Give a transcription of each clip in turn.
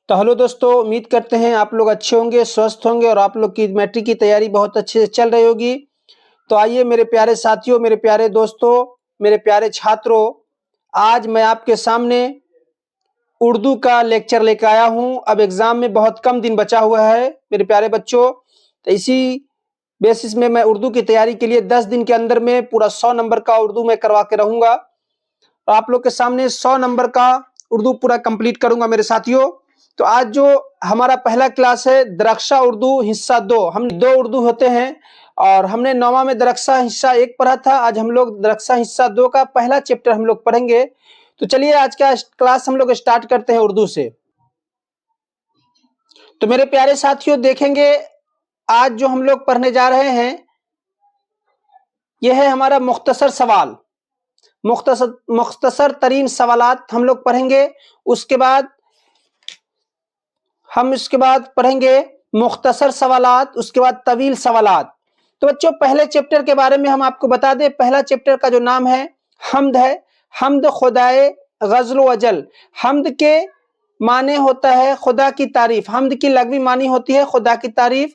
तो हेलो दोस्तों, उम्मीद करते हैं आप लोग अच्छे होंगे, स्वस्थ होंगे और आप लोग की मैट्रिक की तैयारी बहुत अच्छे से चल रही होगी। तो आइए मेरे प्यारे साथियों, मेरे प्यारे दोस्तों, मेरे प्यारे छात्रों, आज मैं आपके सामने उर्दू का लेक्चर लेकर आया हूं। अब एग्जाम में बहुत कम दिन बचा हुआ है मेरे प्यारे बच्चों, तो इसी बेसिस में मैं उर्दू की तैयारी के लिए 10 दिन के अंदर में पूरा 100 नंबर का उर्दू में करवा के रहूंगा और आप लोग के सामने 100 नंबर का उर्दू पूरा कंप्लीट करूंगा मेरे साथियों। तो आज जो हमारा पहला क्लास है दरक्षा उर्दू हिस्सा 2, हम 2 उर्दू होते हैं और हमने 9वां में दरक्षा हिस्सा 1 पढ़ा था। आज हम लोग दरक्षा हिस्सा 2 का पहला चैप्टर हम लोग पढ़ेंगे। तो चलिए आज का क्लास हम लोग स्टार्ट करते हैं उर्दू से। तो मेरे प्यारे साथियों देखेंगे, आज जो हम लोग पढ़ने जा रहे हैं यह है हमारा मुख्तसर सवाल, मुख्तसर तरीन सवालात हम लोग पढ़ेंगे। उसके बाद पढ़ेंगे मुख्तसर सवालात, उसके बाद तवील सवालात। तो बच्चों पहले चैप्टर के बारे में हम आपको बता दें, पहला चैप्टर का जो नाम है हम्द है। हम्द खुदाए गज़ल व अजल। हम्द के माने होता है खुदा की तारीफ। हम्द की लग़वी मानी होती है खुदा की तारीफ।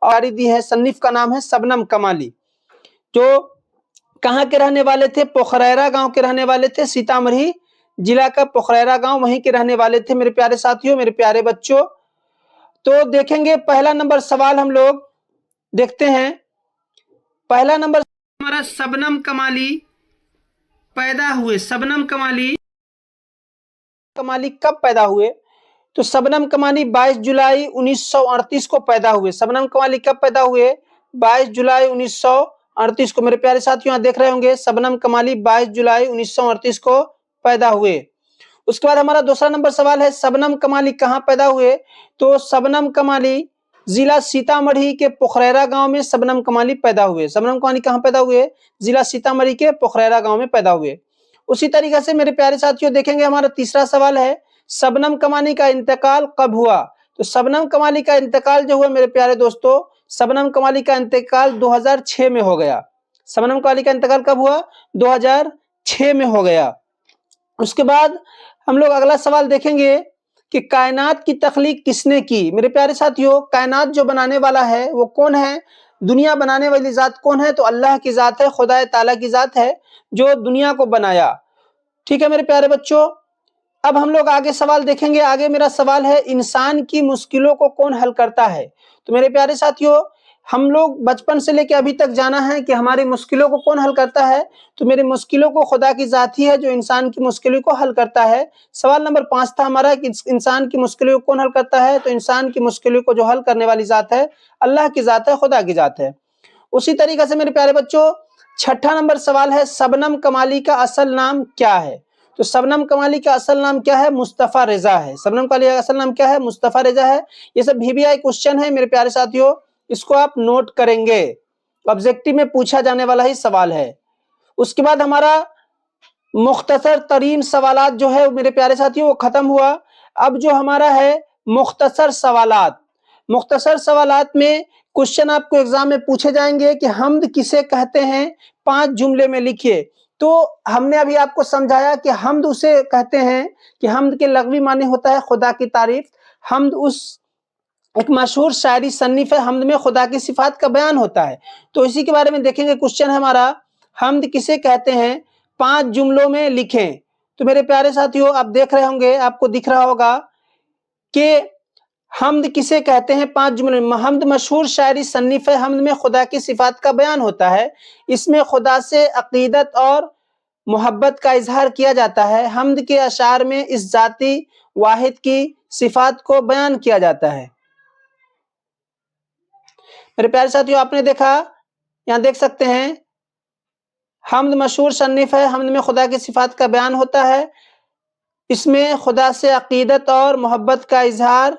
और दी है, सन्निफ का नाम है शबनम कमाली, जो कहाँ के रहने वाले थे? पोखरैरा गांव के रहने वाले थे, सीतामढ़ी जिला का पोखरैरा गांव, वहीं के रहने वाले थे मेरे प्यारे साथियों, मेरे प्यारे बच्चों। तो देखेंगे पहला नंबर सवाल हम लोग देखते हैं। पहला नंबर हमारा शबनम कमाली पैदा हुए। शबनम कमाली कब पैदा हुए? तो शबनम कमाली 22 जुलाई 1938 को पैदा हुए। शबनम कमाली कब पैदा हुए? 22 जुलाई 1938 को। मेरे प्यारे साथियों यहाँ देख रहे होंगे, शबनम कमाली 22 जुलाई 1938 को पैदा हुए। उसके बाद हमारा दूसरा नंबर सवाल है शबनम कमाली कहाँ पैदा हुए? तो शबनम कमाली जिला सीतामढ़ी के पोखरैरा गांव में शबनम कमाली पैदा हुए। शबनम कमाली कहाँ पैदा हुए? जिला सीतामढ़ी के पोखरैरा गांव में पैदा हुए। उसी तरीके से मेरे प्यारे साथियों देखेंगे, हमारा तीसरा सवाल है शबनम कमाली का इंतकाल कब हुआ? तो शबनम कमाली का इंतकाल जो हुआ मेरे प्यारे दोस्तों, शबनम कमाली का इंतकाल 2006 में हो गया। शबनम कमाली का इंतकाल कब हुआ? 2006 में हो गया। उसके बाद हम लोग अगला सवाल देखेंगे कि कायनात की तख्लीक किसने की? मेरे प्यारे साथियों कायनात जो बनाने वाला है वो कौन है? दुनिया बनाने वाली जात कौन है? तो अल्लाह की जात है, खुदा ताला की जात है जो दुनिया को बनाया। ठीक है मेरे प्यारे बच्चों। अब हम लोग आगे सवाल देखेंगे। आगे मेरा सवाल है इंसान की मुश्किलों को कौन हल करता है? तो मेरे प्यारे साथियों हम लोग बचपन से लेकर अभी तक जाना है कि हमारी मुश्किलों को कौन हल करता है? तो मेरी मुश्किलों को खुदा की जात ही है जो इंसान की मुश्किलों को हल करता है। सवाल नंबर 5 था हमारा कि इंसान की मुश्किलों को कौन हल करता है? तो इंसान की मुश्किलों को जो हल करने वाली जात है अल्लाह की जात है, खुदा की जात है। उसी तरीके से मेरे प्यारे बच्चों छठा नंबर सवाल है शबनम कमाली का असल नाम क्या है? तो शबनम कमाली का असल नाम क्या है? मुस्तफा रेजा है। शबनम कमाली का असल नाम क्या है? मुस्तफा रेजा है। ये सब VVI क्वेश्चन है मेरे प्यारे साथियों, इसको आप नोट करेंगे, ऑब्जेक्टिव में पूछा जाने वाला ही सवाल है। उसके बाद हमारा मुख्तसर तरीन सवालात जो है मेरे प्यारे साथियों वो खत्म हुआ। अब जो हमारा है मुख्तसर सवालात, मुख्तसर सवालात में क्वेश्चन आपको एग्जाम में पूछे जाएंगे कि हम्द किसे कहते हैं, 5 जुमले में लिखिए। तो हमने अभी आपको समझाया कि हम्द उसे कहते हैं कि हम्द के लग़वी माने होता है खुदा की तारीफ। हम्द उस एक मशहूर शायरी सन्निफ है, हम्द में खुदा की सिफात का बयान होता है। तो इसी के बारे में देखेंगे। क्वेश्चन है हमारा हम्द किसे कहते हैं, 5 जुमलों में लिखें। तो मेरे प्यारे साथियों आप देख रहे होंगे, आपको दिख रहा होगा कि हम्द किसे कहते हैं 5 जुमले में। हम्द मशहूर शायरी सन्निफ है, हम्द में खुदा की सिफात का बयान होता है। इसमें खुदा से अकीदत और मोहब्बत का इजहार किया जाता है। हम्द के अशार में इस जाती वाहिद की सिफात को बयान किया जाता है। मेरे प्यारे साथियों आपने देखा, यहाँ देख सकते हैं हम्द मशहूर सन्निफ है, हम्द में खुदा की सिफात का बयान होता है। इसमें खुदा से अकीदत और मोहब्बत का इजहार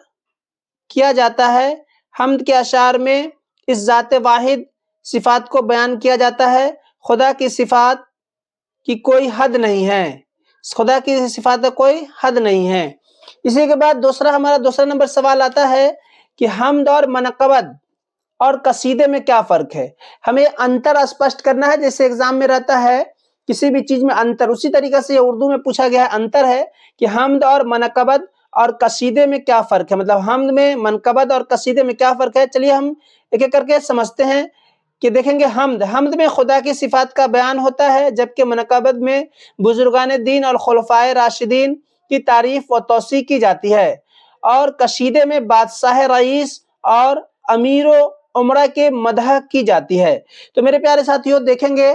किया जाता है। हम्द के अशार में इस जाते वाहिद सिफात को बयान किया जाता है। खुदा की सिफात की कोई हद नहीं है, खुदा की सिफात का कोई हद नहीं है। इसी के बाद हमारा दूसरा नंबर सवाल आता है कि हम्द और मनक़बत और कसीदे में क्या फर्क है? हमें अंतर स्पष्ट करना है। जैसे एग्जाम में रहता है किसी भी चीज में अंतर, उसी तरीके से उर्दू में पूछा गया है। अंतर है कि हम्द और मनक़बत اور قصیدے میں کیا فرق ہے، مطلب حمد میں منقبت اور قصیدے میں کیا فرق ہے، چلیے ہم ایک ایک کر کے سمجھتے ہیں کہ دیکھیں گے حمد میں خدا کی صفات کا بیان ہوتا ہے، جبکہ منقبت میں بزرگان دین اور خلفائے راشدین کی تعریف و توصیف کی جاتی ہے، اور قصیدے میں بادشاہ رئیس اور امیر و عمرہ کے مدح کی جاتی ہے۔ تو میرے پیارے ساتھیوں دیکھیں گے،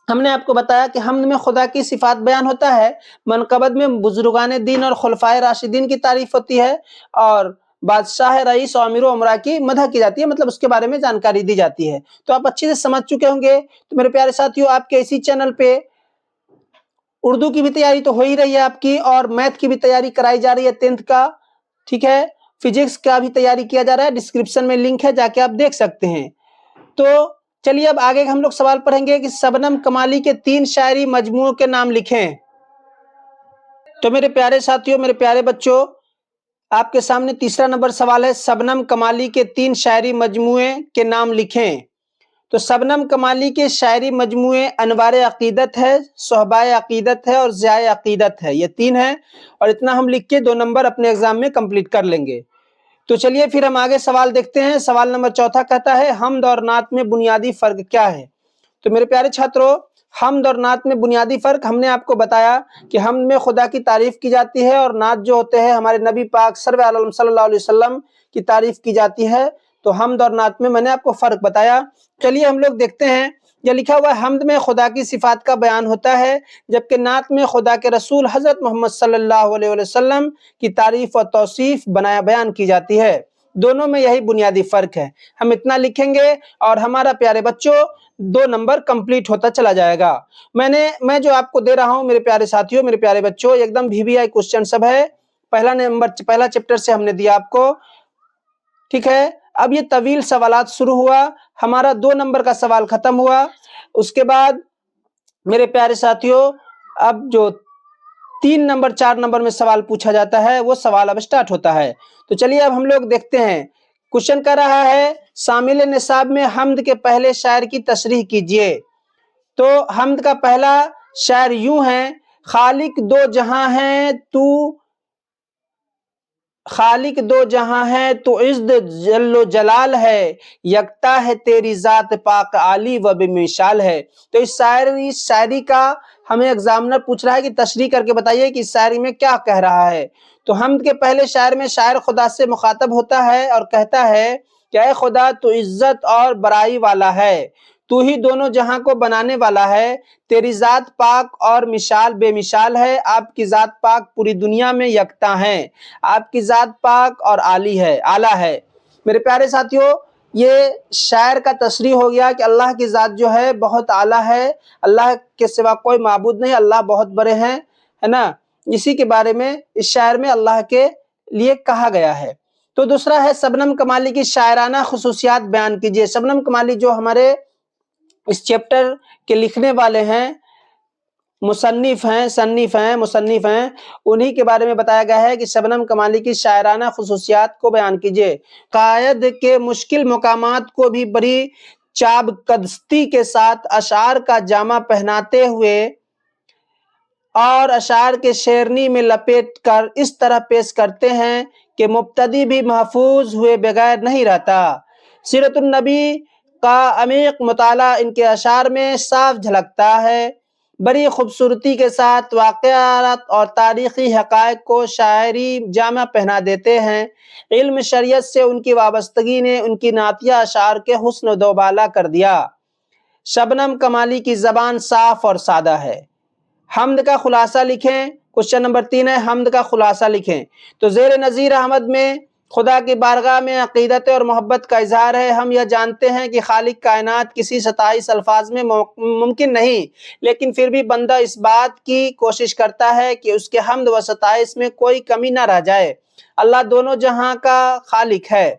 ہم نے آپ کو بتایا کہ حمد میں خدا کی صفات بیان ہوتا ہے، منقبت میں بزرگان دین اور خلفائے راشدین کی تعریف ہوتی ہے، اور بادشاہ رئیس اور امیر و عمرہ کی مدح کی جاتی ہے، مطلب اس کے بارے میں جانکاری دی جاتی ہے۔ تو آپ اچھے سے سمجھ چکے ہوں گے۔ تو میرے پیارے ساتھیوں، آپ کے اسی چینل پہ اردو کی بھی تیاری تو ہو ہی رہی ہے آپ کی، اور میتھ کی بھی تیاری کرائی جا رہی ہے 10th کا، ٹھیک ہے، فزکس کا بھی تیاری کیا جا رہا ہے، ڈسکرپشن میں لنک ہے، جا کے آپ دیکھ سکتے ہیں۔ تو چلیے اب آگے ہم لوگ سوال پڑھیں گے کہ شبنم کمالی کے 3 شاعری مجموعوں کے نام لکھیں۔ تو میرے پیارے ساتھیوں، میرے پیارے بچوں، آپ کے سامنے تیسرا نمبر سوال ہے، شبنم کمالی کے 3 شاعری مجموعے کے نام لکھیں۔ تو شبنم کمالی کے شاعری مجموعے انوار عقیدت ہے، صحبائے عقیدت ہے اور ضیاء عقیدت ہے، یہ 3 ہیں، اور اتنا ہم لکھ کے 2 نمبر اپنے ایگزام میں کمپلیٹ کر لیں گے۔ تو چلیے پھر ہم آگے سوال دیکھتے ہیں۔ سوال نمبر 4 کہتا ہے، حمد اور نعت میں بنیادی فرق کیا ہے؟ تو میرے پیارے چھاتروں، حمد اور نعت میں بنیادی فرق ہم نے آپ کو بتایا کہ حمد میں خدا کی تعریف کی جاتی ہے، اور نعت جو ہوتے ہیں ہمارے نبی پاک سرور عالم صلی اللہ علیہ وسلم کی تعریف کی جاتی ہے۔ تو حمد اور نعت میں نے آپ کو فرق بتایا۔ چلیے ہم لوگ دیکھتے ہیں، یہ لکھا ہوا ہے، حمد میں خدا کی صفات کا بیان ہوتا ہے، جبکہ نعت میں خدا کے رسول حضرت محمد صلی اللہ علیہ وسلم کی تعریف و توصیف بیان کی جاتی ہے۔ دونوں میں یہی بنیادی فرق ہے۔ ہم اتنا لکھیں گے اور ہمارا پیارے بچوں 2 نمبر کمپلیٹ ہوتا چلا جائے گا۔ میں جو آپ کو دے رہا ہوں میرے پیارے ساتھیوں، میرے پیارے بچوں، ایک دم VVI کوسچن سب ہے۔ پہلا چیپٹر سے ہم نے دیا آپ کو، ٹھیک ہے۔ اب یہ طویل سوالات شروع ہوا، ہمارا 2 نمبر کا سوال ختم ہوا۔ اس کے بعد میرے پیارے ساتھیوں، اب جو 3 نمبر 4 نمبر میں سوال پوچھا جاتا ہے، وہ سوال اب سٹارٹ ہوتا ہے۔ تو چلیے اب ہم لوگ دیکھتے ہیں۔ کوشچن کر رہا ہے، شامل نصاب میں حمد کے پہلے شاعر کی تصریح کیجئے۔ تو حمد کا پہلا شعر یوں ہے، خالق دو جہاں ہے تو عزت جل و جلال ہے، یکتا ہے تیری ذات پاک عالی و بے مثال ہے۔ تو اس شاعری کا ہمیں ایگزامنر پوچھ رہا ہے کہ تشریح کر کے بتائیے کہ اس شاعری میں کیا کہہ رہا ہے۔ تو حمد کے پہلے شعر میں شاعر خدا سے مخاطب ہوتا ہے اور کہتا ہے کہ اے خدا، تو عزت اور بڑائی والا ہے، تو ہی دونوں جہاں کو بنانے والا ہے، تیری ذات پاک اور مثال بے مثال ہے، آپ کی ذات پاک پوری دنیا میں یکتا ہے، آپ کی ذات پاک اور اعلیٰ ہے۔ میرے پیارے ساتھیوں، یہ شاعر کا تصریح ہو گیا کہ اللہ کی ذات جو ہے بہت اعلیٰ ہے، اللہ کے سوا کوئی معبود نہیں، اللہ بہت بڑے ہیں، ہے نا۔ اسی کے بارے میں اس شاعر میں اللہ کے لیے کہا گیا ہے۔ تو دوسرا ہے، شبنم کمالی کی شاعرانہ خصوصیات بیان کیجیے۔ شبنم کمالی جو ہمارے اس چیپٹر کے لکھنے والے ہیں، مصنف ہیں، انہی کے بارے میں بتایا گیا ہے کہ شبنم کمالی کی شاعرانہ خصوصیات کو بیان کیجیے۔ قائد کے مشکل مقامات کو بھی بڑی چابکدستی کے ساتھ اشعار کا جامہ پہناتے ہوئے اور اشعار کے شیرنی میں لپیٹ کر اس طرح پیش کرتے ہیں کہ مبتدی بھی محفوظ ہوئے بغیر نہیں رہتا۔ سیرت النبی کا عمیق مطالعہ ان کے اشعار میں صاف جھلکتا ہے۔ بڑی خوبصورتی کے ساتھ واقعات اور تاریخی حقائق کو شاعری جامہ پہنا دیتے ہیں۔ علم شریعت سے ان کی وابستگی نے ان کی نعتیہ اشعار کے حسن و دوبالا کر دیا۔ شبنم کمالی کی زبان صاف اور سادہ ہے۔ حمد کا خلاصہ لکھیں۔ کوشچن نمبر 3 ہے، حمد کا خلاصہ لکھیں۔ تو زیر نظیر احمد میں خدا کی بارگاہ میں عقیدت اور محبت کا اظہار ہے۔ ہم یہ جانتے ہیں کہ خالق کائنات کسی 27 الفاظ میں ممکن نہیں، لیکن پھر بھی بندہ اس بات کی کوشش کرتا ہے کہ اس کے حمد و ستائش میں کوئی کمی نہ رہ جائے۔ اللہ دونوں جہاں کا خالق ہے،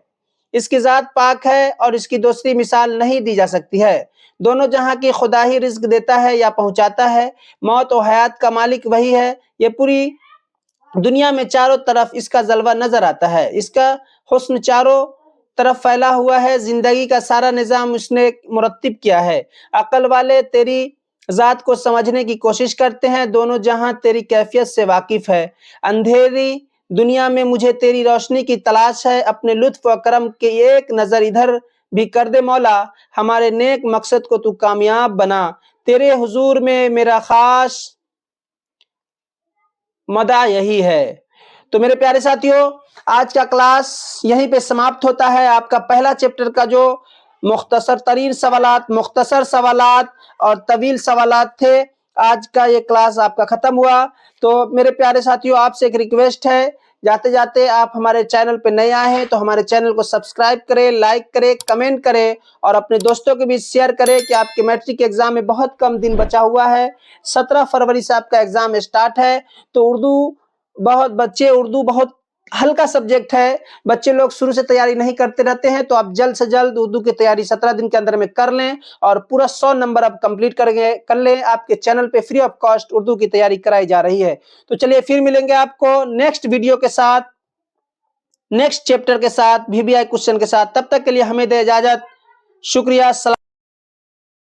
اس کی ذات پاک ہے اور اس کی دوسری مثال نہیں دی جا سکتی ہے۔ دونوں جہاں کی خدا ہی رزق دیتا ہے یا پہنچاتا ہے، موت و حیات کا مالک وہی ہے۔ یہ پوری دنیا میں چاروں طرف اس کا جلوہ نظر آتا ہے، اس کا حسن چاروں طرف پھیلا ہوا ہے، زندگی کا سارا نظام اس نے مرتب کیا ہے۔ عقل والے تیری ذات کو سمجھنے کی کوشش کرتے ہیں، دونوں جہاں تیری کیفیت سے واقف ہے۔ اندھیری दुनिया में मुझे तेरी रोशनी की तलाश है, अपने लुत्फ व करम के एक नजर इधर भी कर दे मौला, हमारे नेक मकसद को तू कामयाब बना, तेरे हुजूर में मेरा खास मदा यही है। तो मेरे प्यारे साथियों, आज का क्लास यहीं पे समाप्त होता है। आपका पहला चैप्टर का जो मुख्तसर सवालात और तवील सवालात थे, आज का ये क्लास आपका खत्म हुआ। तो मेरे प्यारे साथियों, आपसे एक रिक्वेस्ट है, जाते जाते आप हमारे चैनल पे नए आए हैं तो हमारे चैनल को सब्सक्राइब करें, लाइक करें, कमेंट करें और अपने दोस्तों के बीच शेयर करें कि आपके मैट्रिक के एग्जाम में बहुत कम दिन बचा हुआ है। 17 फरवरी से आपका एग्जाम स्टार्ट है। तो उर्दू बहुत हल्का सब्जेक्ट है, बच्चे लोग शुरू से तैयारी नहीं करते रहते हैं, तो आप जल्द से जल्द उर्दू की तैयारी 17 दिन के अंदर में कर लें और पूरा 100 नंबर आप कंप्लीट कर लें। आपके चैनल पे फ्री ऑफ कॉस्ट उर्दू की तैयारी कराई जा रही है। तो चलिए फिर मिलेंगे आपको नेक्स्ट वीडियो के साथ, नेक्स्ट चैप्टर के साथ, VBI क्वेश्चन के साथ। तब तक के लिए हमें दे इजाजत। शुक्रिया।